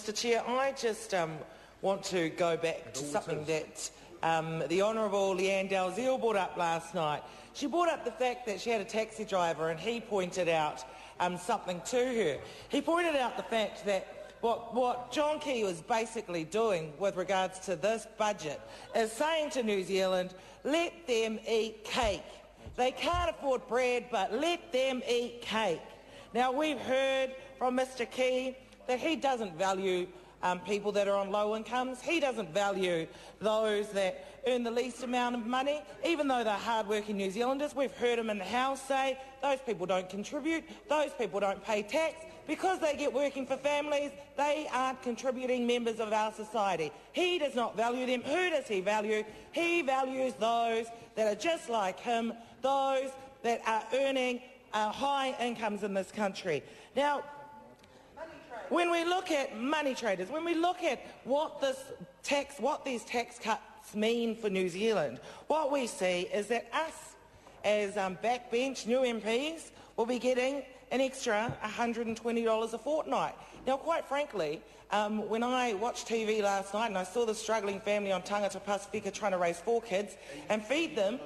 Mr Chair, I just want to go back to something that the Honourable Leanne Dalziel brought up last night. She brought up the fact that she had a taxi driver and he pointed out something to her. He pointed out the fact that what John Key was basically doing with regards to this budget is saying to New Zealand, let them eat cake. They can't afford bread, but let them eat cake. Now, we've heard from Mr Key that he doesn't value people that are on low incomes. He doesn't value those that earn the least amount of money, even though they're hard-working New Zealanders. We've heard him in the House say those people don't contribute, those people don't pay tax. Because they get working for families, they aren't contributing members of our society. He does not value them. Who does he value? He values those that are just like him, those that are earning high incomes in this country. Now, when we look at money traders, when we look at what these tax cuts mean for New Zealand, what we see is that us, as backbench new MPs, will be getting an extra $120 a fortnight. Now, quite frankly, when I watched TV last night and I saw the struggling family on Tangata Pasifika trying to raise 4 kids and feed them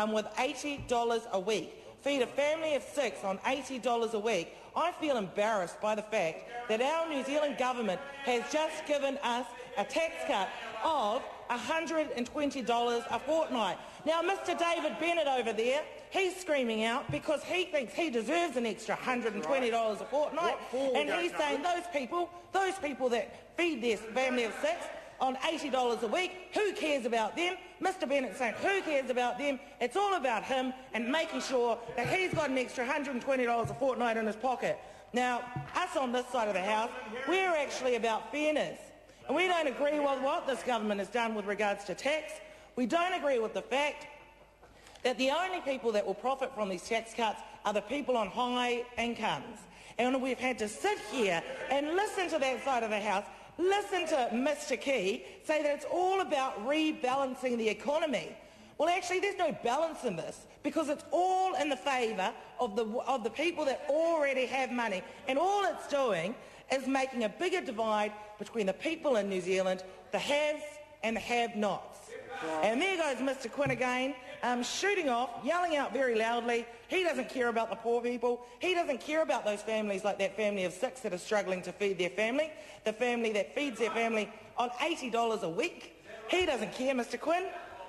with $80 a week, feed a family of 6 on $80 a week, I feel embarrassed by the fact that our New Zealand government has just given us a tax cut of $120 a fortnight. Now, Mr David Bennett over there, he's screaming out because he thinks he deserves an extra $120 a fortnight, and he's saying those people that feed their family of 6 on $80 a week, who cares about them? Mr Bennett's saying, who cares about them? It's all about him and making sure that he's got an extra $120 a fortnight in his pocket. Now, us on this side of the House, we're actually about fairness. And we don't agree with what this government has done with regards to tax. We don't agree with the fact that the only people that will profit from these tax cuts are the people on high incomes. And we've had to sit here and listen to that side of the House, listen to Mr Key say that it's all about rebalancing the economy. Well, actually, there's no balance in this because it's all in the favour of the people that already have money. And all it's doing is making a bigger divide between the people in New Zealand, the haves and the have-nots. And there goes Mr Quinn again, shooting off, yelling out very loudly. He doesn't care about the poor people. He doesn't care about those families like that family of 6 that are struggling to feed their family, the family that feeds their family on $80 a week. He doesn't care, Mr Quinn.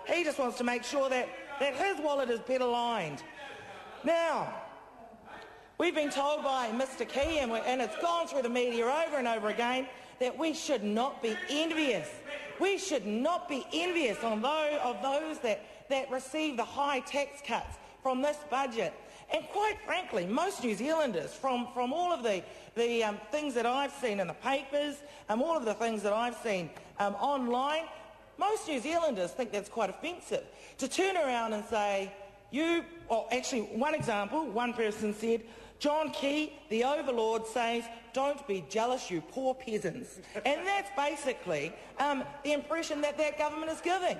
He just wants to make sure that his wallet is better lined. Now, we've been told by Mr Key, and it's gone through the media over and over again, that we should not be envious. We should not be envious of those that receive the high tax cuts from this budget. And quite frankly, most New Zealanders, from all of the things that I've seen in the papers, all of the things that I've seen online, most New Zealanders think that's quite offensive. To turn around and say, actually, one example, one person said, John Key, the overlord, says, don't be jealous, you poor peasants. And that's basically the impression that government is giving.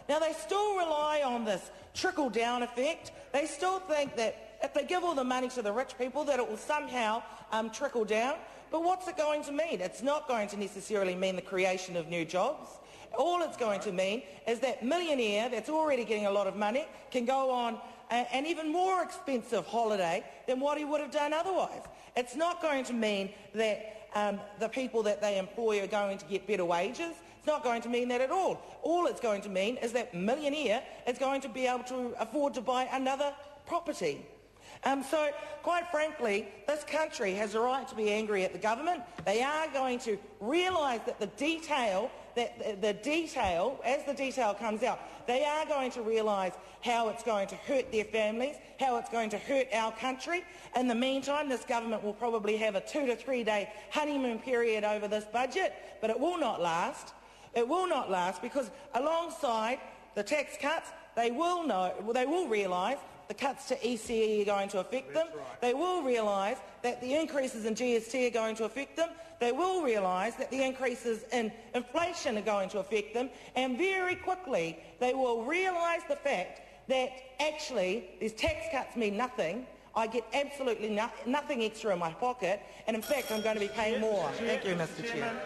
Now, they still rely on this trickle-down effect. They still think that if they give all the money to the rich people, that it will somehow trickle down. But what's it going to mean? It's not going to necessarily mean the creation of new jobs. All it's going to mean is that millionaire that's already getting a lot of money can go on an even more expensive holiday than what he would have done otherwise. It's not going to mean that the people that they employ are going to get better wages. It's not going to mean that at all. All it's going to mean is that millionaire is going to be able to afford to buy another property. So, quite frankly, this country has a right to be angry at the government. They are going to realise that as the detail comes out, they are going to realise how it's going to hurt their families, how it's going to hurt our country. In the meantime, this government will probably have a 2 to 3 day honeymoon period over this budget, but it will not last. It will not last because alongside the tax cuts, they will realise the cuts to ECE are going to affect them. Right. They will realise that the increases in GST are going to affect them. They will realise that the increases in inflation are going to affect them. And very quickly, they will realise the fact that actually these tax cuts mean nothing. I get absolutely nothing extra in my pocket. And in fact, I'm going to be paying more. Thank you, Mr. Chair.